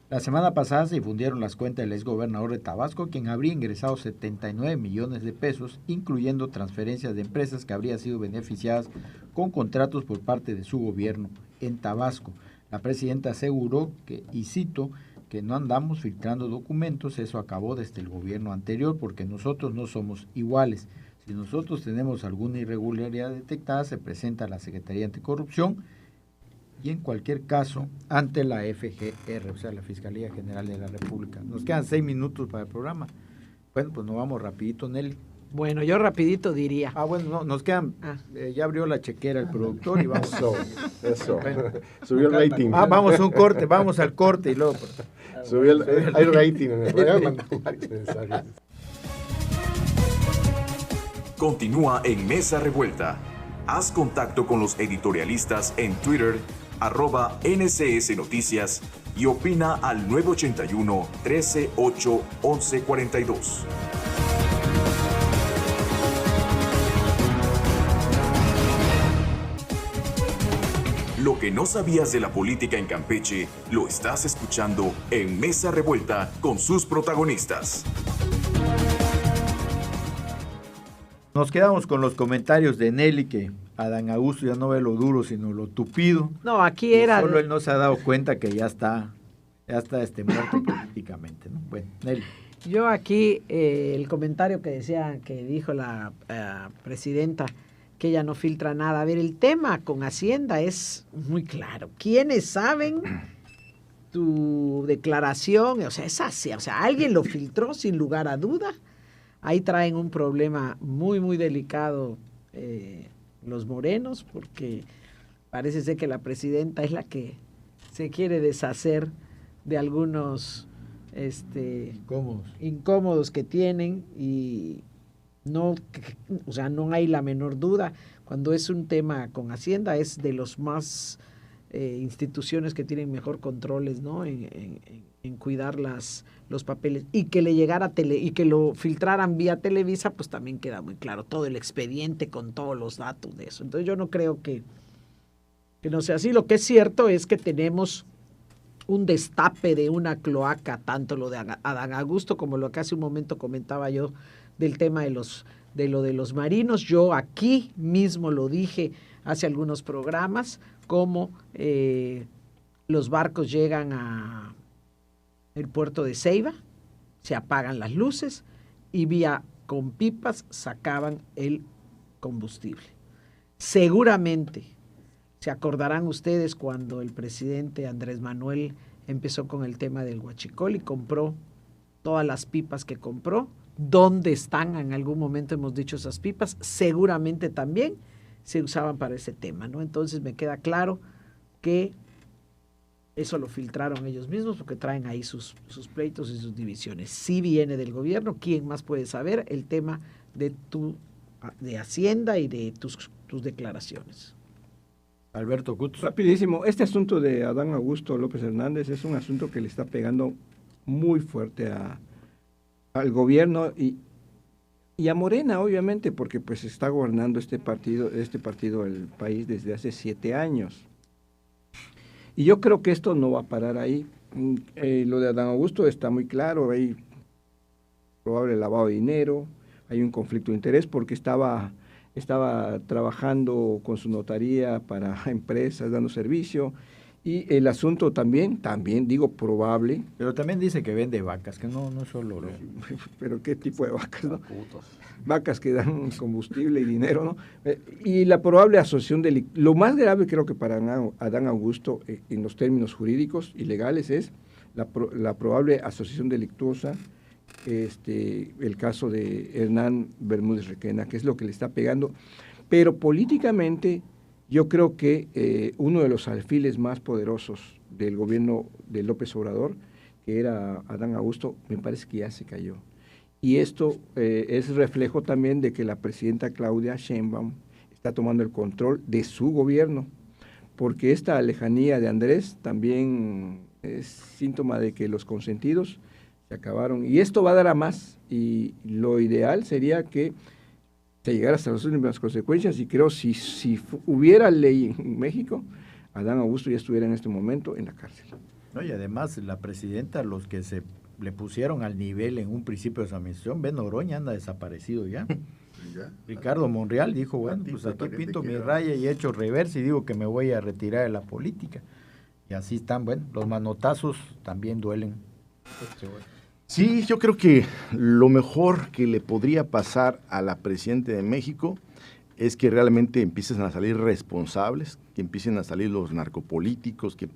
La semana pasada se difundieron las cuentas del exgobernador de Tabasco, quien habría ingresado 79 millones de pesos, incluyendo transferencias de empresas que habrían sido beneficiadas con contratos por parte de su gobierno en Tabasco. La presidenta aseguró que, y cito, que no andamos filtrando documentos, eso acabó desde el gobierno anterior porque nosotros no somos iguales. Si nosotros tenemos alguna irregularidad detectada, se presenta a la Secretaría Anticorrupción y en cualquier caso ante la FGR, o sea, la Fiscalía General de la República. Nos quedan 6 minutos para el programa. Bueno, pues nos vamos rapidito, Nelly. Bueno, yo rapidito diría. Bueno, no, nos quedan, ya abrió la chequera el productor y vamos. Eso. Bueno, Subió el rating. Vamos a un corte, vamos al corte y luego. Subió el rating en el programa. Continúa en Mesa Revuelta. Haz contacto con los editorialistas en Twitter, @NCS Noticias, y opina al 981-13-8-1142. Lo que no sabías de la política en Campeche, lo estás escuchando en Mesa Revuelta con sus protagonistas. Nos quedamos con los comentarios de Nelly, que Adán Augusto ya no ve lo duro, sino lo tupido. No, aquí era... Solo él no se ha dado cuenta que ya está muerto políticamente, ¿no? Bueno, Nelly. Yo aquí, el comentario que dijo la presidenta, que ella no filtra nada. A ver, el tema con Hacienda es muy claro. ¿Quiénes saben tu declaración? O sea, es así. O sea, alguien lo filtró sin lugar a duda. Ahí traen un problema muy, muy delicado los morenos, porque parece ser que la presidenta es la que se quiere deshacer de algunos incómodos que tienen y no, o sea, no hay la menor duda. Cuando es un tema con Hacienda es de los más instituciones que tienen mejor controles, ¿no? En cuidar los papeles, y que le llegara y que lo filtraran vía Televisa, pues también queda muy claro todo el expediente con todos los datos de eso. Entonces yo no creo que no sea así. Lo que es cierto es que tenemos un destape de una cloaca, tanto lo de Adán Augusto como lo que hace un momento comentaba yo del tema de lo de los marinos. Yo aquí mismo lo dije hace algunos programas, cómo los barcos llegan a el puerto de Ceiba, se apagan las luces y con pipas sacaban el combustible. Seguramente se acordarán ustedes cuando el presidente Andrés Manuel empezó con el tema del huachicol y compró todas las pipas que compró. ¿Dónde están? En algún momento hemos dicho esas pipas. Seguramente también se usaban para ese tema, ¿no? Entonces me queda claro que eso lo filtraron ellos mismos porque traen ahí sus pleitos y sus divisiones. Sí viene del gobierno. ¿Quién más puede saber el tema de Hacienda y de tus declaraciones? Alberto Cutz. Rapidísimo. Este asunto de Adán Augusto López Hernández es un asunto que le está pegando muy fuerte al gobierno y a Morena, obviamente, porque pues está gobernando este partido el país desde hace 7 años. Y yo creo que esto no va a parar ahí. Lo de Adán Augusto está muy claro, hay probable lavado de dinero, hay un conflicto de interés porque estaba trabajando con su notaría para empresas, dando servicio. Y el asunto también digo probable. Pero también dice que vende vacas, que no solo... Pero ¿qué tipo de vacas, no? Vacas que dan combustible y dinero, ¿no? Y la probable asociación delictuosa. Lo más grave creo que para Adán Augusto, en los términos jurídicos y legales, es la probable asociación delictuosa, el caso de Hernán Bermúdez Requena, que es lo que le está pegando. Pero políticamente... Yo creo que uno de los alfiles más poderosos del gobierno de López Obrador, que era Adán Augusto, me parece que ya se cayó. Y esto es reflejo también de que la presidenta Claudia Sheinbaum está tomando el control de su gobierno, porque esta lejanía de Andrés también es síntoma de que los consentidos se acabaron. Y esto va a dar a más, y lo ideal sería que se llegara hasta las últimas consecuencias, y creo si hubiera ley en México, Adán Augusto ya estuviera en este momento en la cárcel. No, y además la presidenta, los que se le pusieron al nivel en un principio de su administración, Ben Noroña anda desaparecido ya. Ricardo Monreal dijo, bueno, pues aquí pinto mi raya y echo reversa y digo que me voy a retirar de la política. Y así están, bueno, los manotazos también duelen. Sí, yo creo que lo mejor que le podría pasar a la presidenta de México es que realmente empiecen a salir responsables, que empiecen a salir los narcopolíticos, que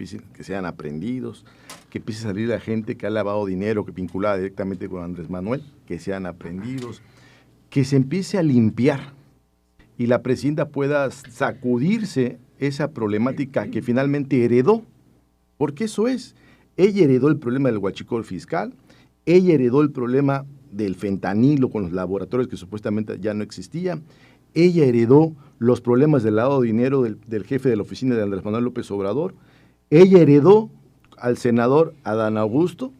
sean aprendidos, que empiece a salir la gente que ha lavado dinero, que vinculada directamente con Andrés Manuel, que sean aprendidos, que se empiece a limpiar y la presidenta pueda sacudirse esa problemática que finalmente heredó, porque eso es, ella heredó el problema del huachicol fiscal, ella heredó el problema del fentanilo con los laboratorios que supuestamente ya no existían. Ella heredó los problemas del lavado de dinero del jefe de la oficina de Andrés Manuel López Obrador. Ella heredó al senador Adán Augusto,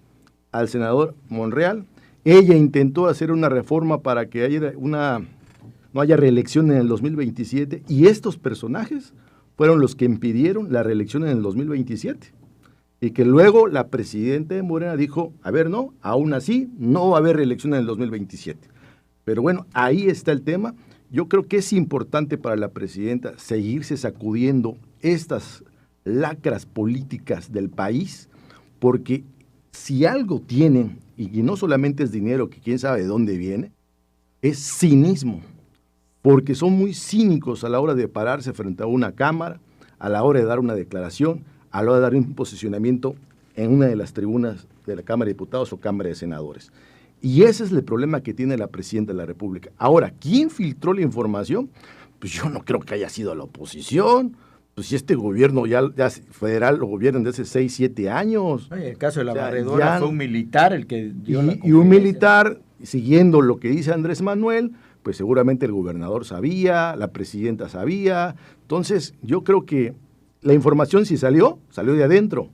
al senador Monreal. Ella intentó hacer una reforma para que no haya reelección en el 2027. Y estos personajes fueron los que impidieron la reelección en el 2027. Y que luego la presidenta de Morena dijo, a ver, no, aún así no va a haber reelección en el 2027. Pero bueno, ahí está el tema. Yo creo que es importante para la presidenta seguirse sacudiendo estas lacras políticas del país, porque si algo tienen, y no solamente es dinero, que quién sabe de dónde viene, es cinismo, porque son muy cínicos a la hora de pararse frente a una cámara, a la hora de dar una declaración, a la hora de dar un posicionamiento en una de las tribunas de la Cámara de Diputados o Cámara de Senadores. Y ese es el problema que tiene la presidenta de la República. Ahora, ¿quién filtró la información? Pues yo no creo que haya sido la oposición. Pues si este gobierno ya federal lo gobiernan desde hace 6, 7 años. Oye, el caso de la barredora fue un militar el que dio la y un militar, siguiendo lo que dice Andrés Manuel, pues seguramente el gobernador sabía, la presidenta sabía. Entonces, yo creo que la información si salió de adentro.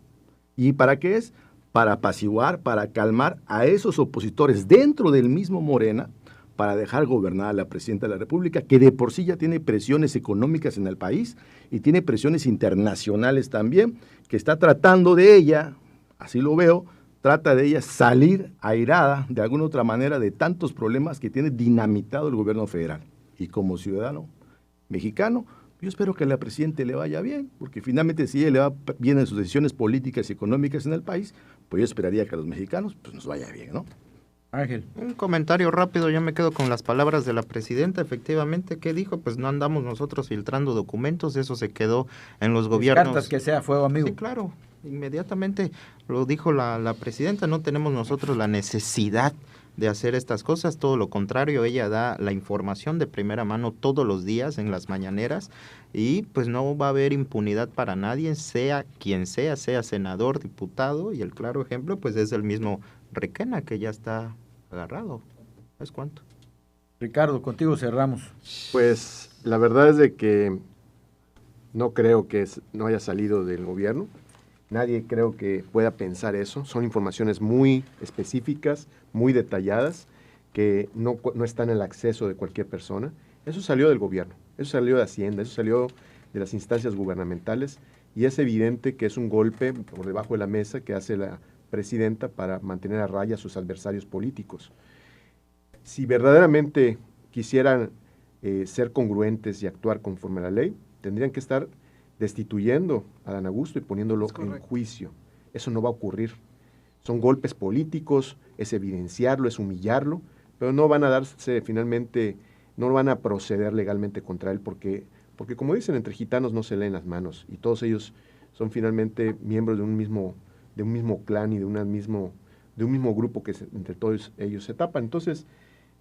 ¿Y para qué es? Para apaciguar, para calmar a esos opositores dentro del mismo Morena, para dejar gobernar a la presidenta de la República, que de por sí ya tiene presiones económicas en el país y tiene presiones internacionales también, que está tratando de ella, así lo veo, trata de ella salir airada de alguna otra manera de tantos problemas que tiene dinamitado el gobierno federal. Y como ciudadano mexicano, yo espero que a la presidenta le vaya bien, porque finalmente si ella le va bien en sus decisiones políticas y económicas en el país, pues yo esperaría que a los mexicanos pues nos vaya bien, ¿no? Ángel. Un comentario rápido, yo me quedo con las palabras de la presidenta, efectivamente, ¿qué dijo? Pues no andamos nosotros filtrando documentos, eso se quedó en los gobiernos. Cartas que sea fuego amigo. Sí, claro, inmediatamente lo dijo la presidenta, no tenemos nosotros la necesidad de hacer estas cosas, todo lo contrario, ella da la información de primera mano todos los días en las mañaneras y pues no va a haber impunidad para nadie, sea quien sea senador, diputado, y el claro ejemplo pues es el mismo Requena que ya está agarrado. ¿Sabes cuánto? Ricardo, contigo cerramos. Pues la verdad es de que no creo que no haya salido del gobierno. Nadie creo que pueda pensar eso. Son informaciones muy específicas, muy detalladas, que no están en el acceso de cualquier persona. Eso salió del gobierno, eso salió de Hacienda, eso salió de las instancias gubernamentales y es evidente que es un golpe por debajo de la mesa que hace la presidenta para mantener a raya a sus adversarios políticos. si verdaderamente quisieran ser congruentes y actuar conforme a la ley, tendrían que estar destituyendo a Dan Augusto y poniéndolo en juicio. Eso no va a ocurrir. Son golpes políticos, es evidenciarlo, es humillarlo, pero no van a darse finalmente, no van a proceder legalmente contra él porque como dicen, entre gitanos no se leen las manos y todos ellos son finalmente miembros de un mismo clan y de un mismo grupo que entre todos ellos se tapan. Entonces,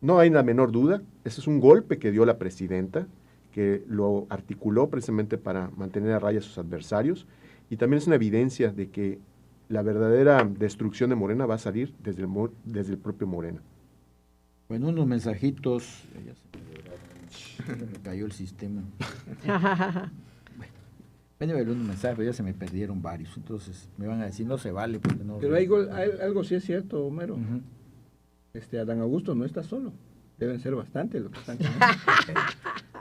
no hay la menor duda, ese es un golpe que dio la presidenta, que lo articuló precisamente para mantener a raya a sus adversarios, y también es una evidencia de que la verdadera destrucción de Morena va a salir desde el propio Morena. Bueno, unos mensajitos. Ya se me cayó el sistema. Bueno, unos mensajes, pero ya se me perdieron varios. Entonces me van a decir, no se vale. Porque no. Pero algo sí es cierto, Homero. Dan Augusto no está solo. Deben ser bastante los que están con él.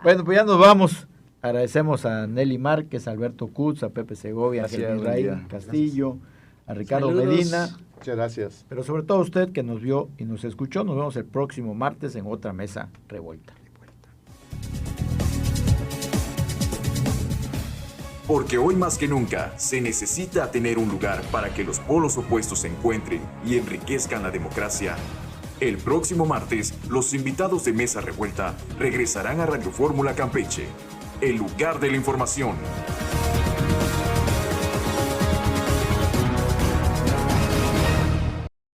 Bueno, pues ya nos vamos. Agradecemos a Nelly Márquez, a Alberto Cutz, a Pepe Segovia, a Ángel Misraín Castillo, a Ricardo Medina. Muchas gracias. Pero sobre todo a usted que nos vio y nos escuchó. Nos vemos el próximo martes en otra Mesa Revuelta. Porque hoy más que nunca se necesita tener un lugar para que los polos opuestos se encuentren y enriquezcan la democracia. El próximo martes, los invitados de Mesa Revuelta regresarán a Radio Fórmula Campeche, el lugar de la información.